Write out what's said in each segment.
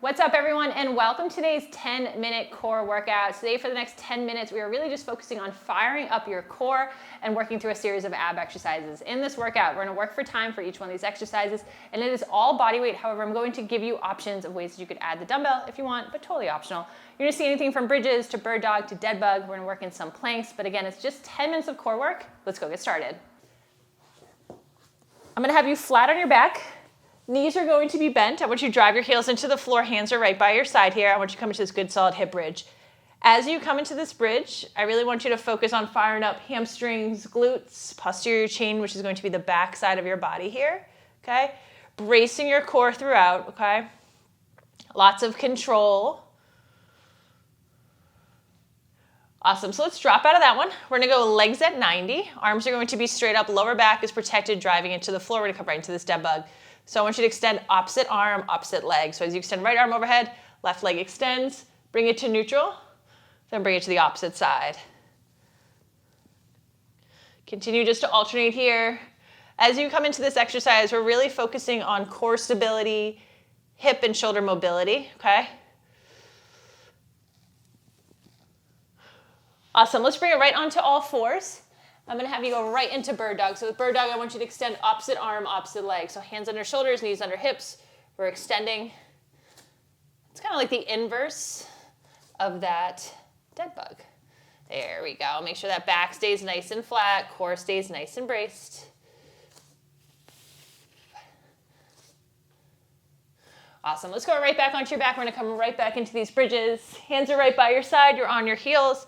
What's up everyone and welcome to today's 10-minute core workout. Today for the next 10 minutes we are really just focusing on firing up your core and working through a series of ab exercises. In this workout we're going to work for time for each one of these exercises and it is all body weight. However, I'm going to give you options of ways that you could add the dumbbell if you want, but totally optional. You're going to see anything from bridges to bird dog to dead bug. We're going to work in some planks, but again it's just 10 minutes of core work. Let's go get started. I'm going to have you flat on your back. Knees are going to be bent. I want you to drive your heels into the floor. Hands are right by your side here. I want you to come into this good solid hip bridge. As you come into this bridge, I really want you to focus on firing up hamstrings, glutes, posterior chain, which is going to be the back side of your body here, okay? Bracing your core throughout, okay? Lots of control. Awesome, so let's drop out of that one. We're gonna go legs at 90. Arms are going to be straight up, lower back is protected, driving into the floor. We're gonna come right into this dead bug. So I want you to extend opposite arm, opposite leg. So as you extend right arm overhead, left leg extends, bring it to neutral, then bring it to the opposite side. Continue just to alternate here. As you come into this exercise, we're really focusing on core stability, hip and shoulder mobility, okay? Awesome, let's bring it right onto all fours. I'm gonna have you go right into bird dog. So with bird dog, I want you to extend opposite arm, opposite leg. So hands under shoulders, knees under hips. We're extending. It's kind of like the inverse of that dead bug. There we go. Make sure that back stays nice and flat, core stays nice and braced. Awesome, let's go right back onto your back. We're gonna come right back into these bridges. Hands are right by your side, you're on your heels.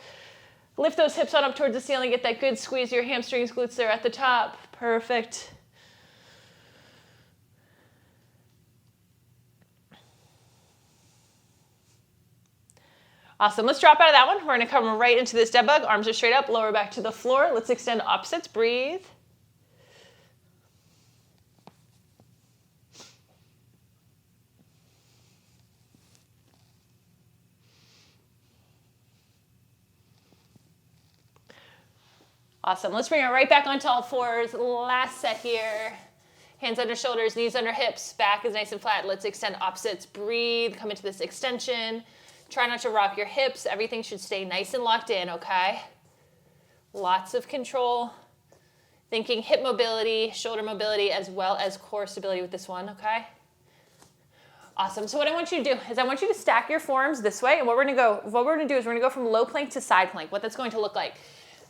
Lift those hips on up towards the ceiling, get that good squeeze of your hamstrings, glutes there at the top. Perfect. Awesome, let's drop out of that one. We're gonna come right into this dead bug. Arms are straight up, lower back to the floor. Let's extend opposites, breathe. Awesome, let's bring it right back onto all fours. Last set here. Hands under shoulders, knees under hips, back is nice and flat. Let's extend opposites, breathe, come into this extension. Try not to rock your hips. Everything should stay nice and locked in, okay? Lots of control. Thinking hip mobility, shoulder mobility, as well as core stability with this one, okay? Awesome, so what I want you to do is I want you to stack your forearms this way, and what we're gonna do is we're gonna go from low plank to side plank, what that's going to look like.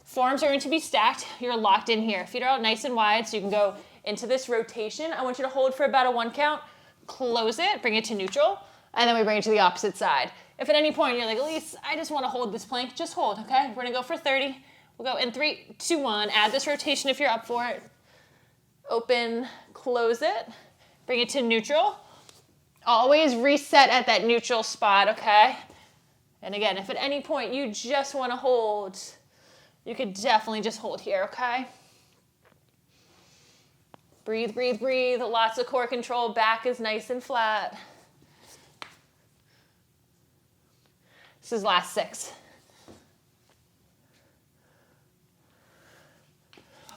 Forearms are going to be stacked. You're locked in here. Feet are out nice and wide so you can go into this rotation. I want you to hold for about a 1 count, close it, bring it to neutral, and then we bring it to the opposite side. If at any point you're like, Elise, I just want to hold this plank, just hold, okay? We're going to go for 30. We'll go in 3, 2, 1. Add this rotation if you're up for it. Open, close it, bring it to neutral. Always reset at that neutral spot, okay? And again, if at any point you just want to hold, you could definitely just hold here, okay? Breathe, breathe, breathe. Lots of core control. Back is nice and flat. This is last 6.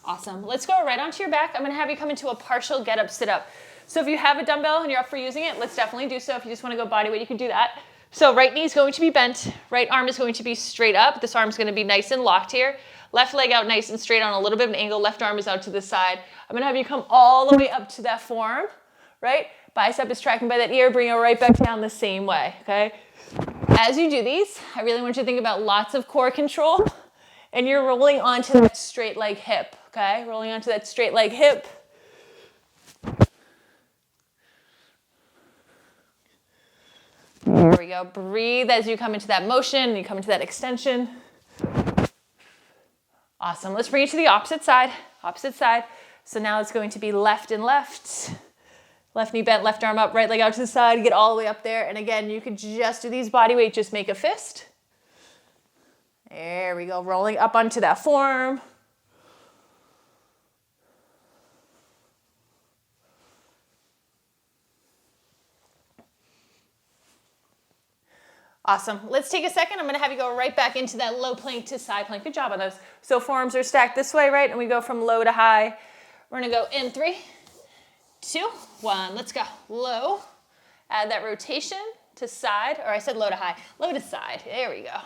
Awesome. Let's go right onto your back. I'm going to have you come into a partial get up, sit up. So if you have a dumbbell and you're up for using it, let's definitely do so. If you just want to go body weight, you can do that. So right knee is going to be bent, right arm is going to be straight up. This arm is going to be nice and locked here. Left leg out nice and straight on a little bit of an angle. Left arm is out to the side. I'm going to have you come all the way up to that forearm, right? Bicep is tracking by that ear. Bring it right back down the same way, okay? As you do these, I really want you to think about lots of core control, and you're rolling onto that straight leg hip, okay? Rolling onto that straight leg hip. There we go. Breathe as you come into that motion, you come into that extension. Awesome. Let's bring it to the opposite side. Opposite side. So now it's going to be left and left. Left knee bent, left arm up, right leg out to the side, get all the way up there. And again, you could just do these body weight, just make a fist. There we go. Rolling up onto that forearm. Awesome. Let's take a second. I'm going to have you go right back into that low plank to side plank. Good job on those. So forearms are stacked this way, right? And we go from low to high. We're going to go in 3, 2, 1. Let's go. Low. Add that rotation to side, or I said low to high, low to side. There we go.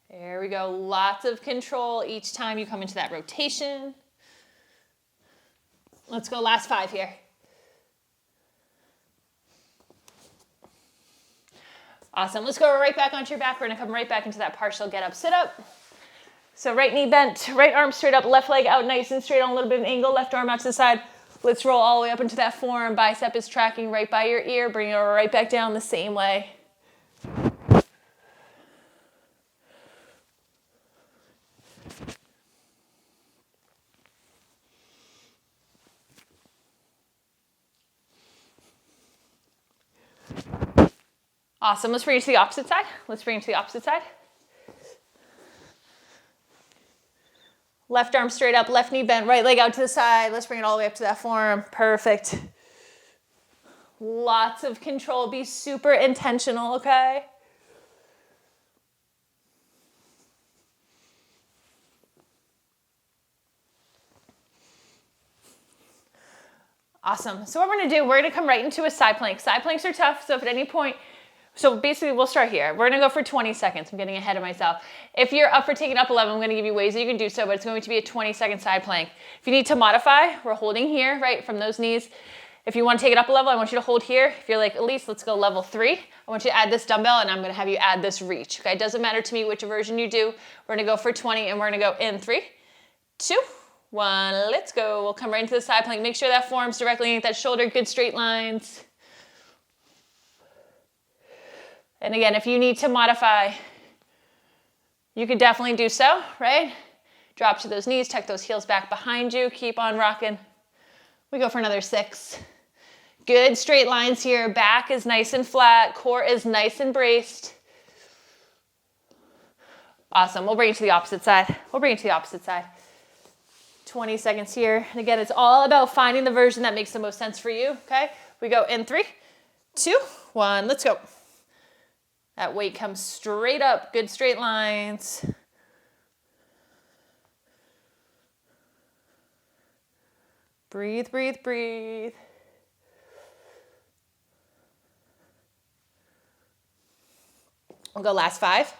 There we go. Lots of control each time you come into that rotation. Let's go last 5 here. Awesome. Let's go right back onto your back. We're going to come right back into that partial get up, sit up. So right knee bent, right arm straight up, left leg out nice and straight on a little bit of an angle, left arm out to the side. Let's roll all the way up into that forearm. Bicep is tracking right by your ear. Bring it right back down the same way. Awesome. Let's bring it to the opposite side. Let's bring it to the opposite side. Left arm straight up, left knee bent, right leg out to the side. Let's bring it all the way up to that forearm. Perfect. Lots of control. Be super intentional, okay? Awesome. So what we're going to do, we're going to come right into a side plank. Side planks are tough, so if at any point, so basically we'll start here. We're going to go for 20 seconds. I'm getting ahead of myself. If you're up for taking up 11, I'm going to give you ways that you can do so, but it's going to be a 20-second side plank. If you need to modify, we're holding here, right, from those knees. If you want to take it up a level, I want you to hold here. If you're like, Elise, let's go level 3. I want you to add this dumbbell, and I'm going to have you add this reach. Okay, it doesn't matter to me which version you do. We're going to go for 20, and we're going to go in 3, 2, 1. Let's go. We'll come right into the side plank. Make sure that forearm's directly underneath that shoulder. Good straight lines. And again, if you need to modify, you could definitely do so, right? Drop to those knees, tuck those heels back behind you. Keep on rocking. We go for another 6. Good straight lines here. Back is nice and flat. Core is nice and braced. Awesome. We'll bring it to the opposite side. 20 seconds here. And again, it's all about finding the version that makes the most sense for you, okay? We go in 3, 2, 1. Let's go. That weight comes straight up. Good straight lines. Breathe, breathe, breathe. We'll go last 5.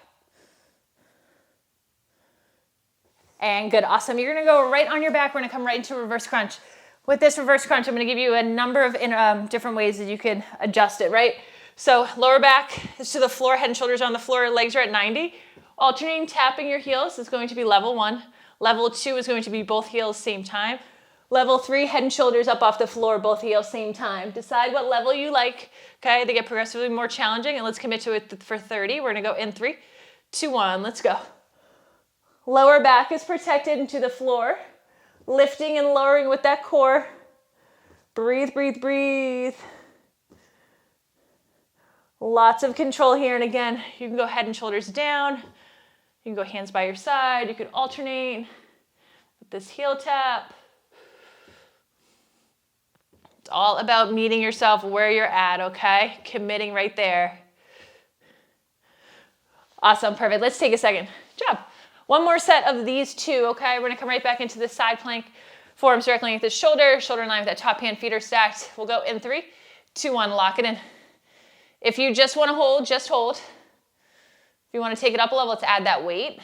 And good, awesome. You're gonna go right on your back. We're gonna come right into reverse crunch. With this reverse crunch, I'm gonna give you a number of different ways that you can adjust it, right? So lower back is to the floor, head and shoulders on the floor, legs are at 90. Alternating tapping your heels is going to be level 1. Level 2 is going to be both heels same time. Level 3, head and shoulders up off the floor, both heels same time. Decide what level you like, okay? They get progressively more challenging, and let's commit to it for 30. We're gonna go in 3, 2, 1, let's go. Lower back is protected into the floor. Lifting and lowering with that core. Breathe, breathe, breathe. Lots of control here, and again, you can go head and shoulders down. You can go hands by your side. You can alternate with this heel tap. It's all about meeting yourself where you're at, okay? Committing right there. Awesome, perfect. Let's take a second. Good job. One more set of these 2, okay? We're gonna come right back into the side plank. Forearms directly underneath the shoulder, shoulder in line with that top hand, feet are stacked. We'll go in 3, 2, 1, lock it in. If you just wanna hold, just hold. If you wanna take it up a level, let's add that weight.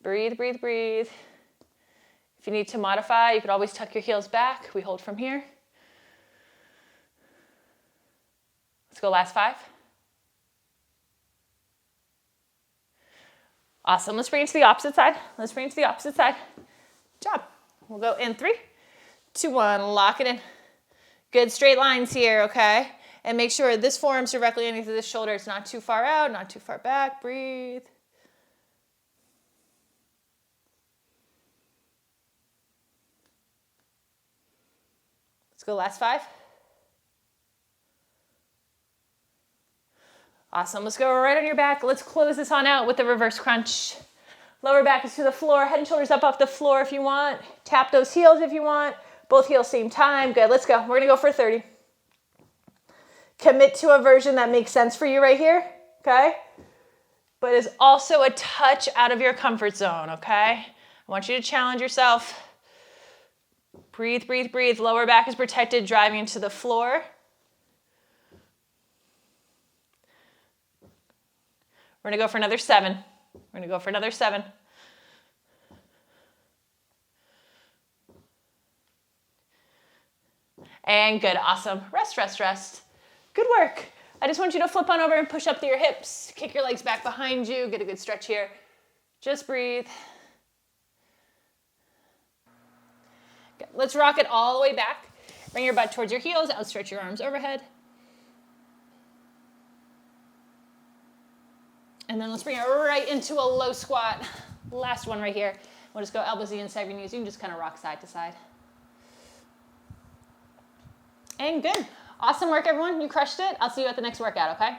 Breathe, breathe, breathe. If you need to modify, you could always tuck your heels back. We hold from here. Let's go last 5. Awesome, let's bring it to the opposite side. Good job. We'll go in 3, 2, 1, lock it in. Good straight lines here, okay? And make sure this forearm's directly underneath this shoulder. It's not too far out, not too far back. Breathe. Let's go last 5. Awesome, let's go right on your back. Let's close this on out with the reverse crunch. Lower back is to the floor, head and shoulders up off the floor if you want. Tap those heels if you want. Both heels same time. Good, let's go. We're gonna go for 30. Commit to a version that makes sense for you right here, okay? but is also a touch out of your comfort zone, okay? I want you to challenge yourself. Breathe, breathe, breathe. Lower back is protected, driving into the floor. We're gonna go for another 7. We're gonna go for another 7. And good, awesome. Rest, rest, rest. Good work. I just want you to flip on over and push up through your hips. Kick your legs back behind you. Get a good stretch here. Just breathe. Good. Let's rock it all the way back. Bring your butt towards your heels. Outstretch your arms overhead. And then let's bring it right into a low squat. Last one right here. We'll just go elbows inside your knees. You can just kind of rock side to side. And good. Awesome work, everyone. You crushed it. I'll see you at the next workout, okay?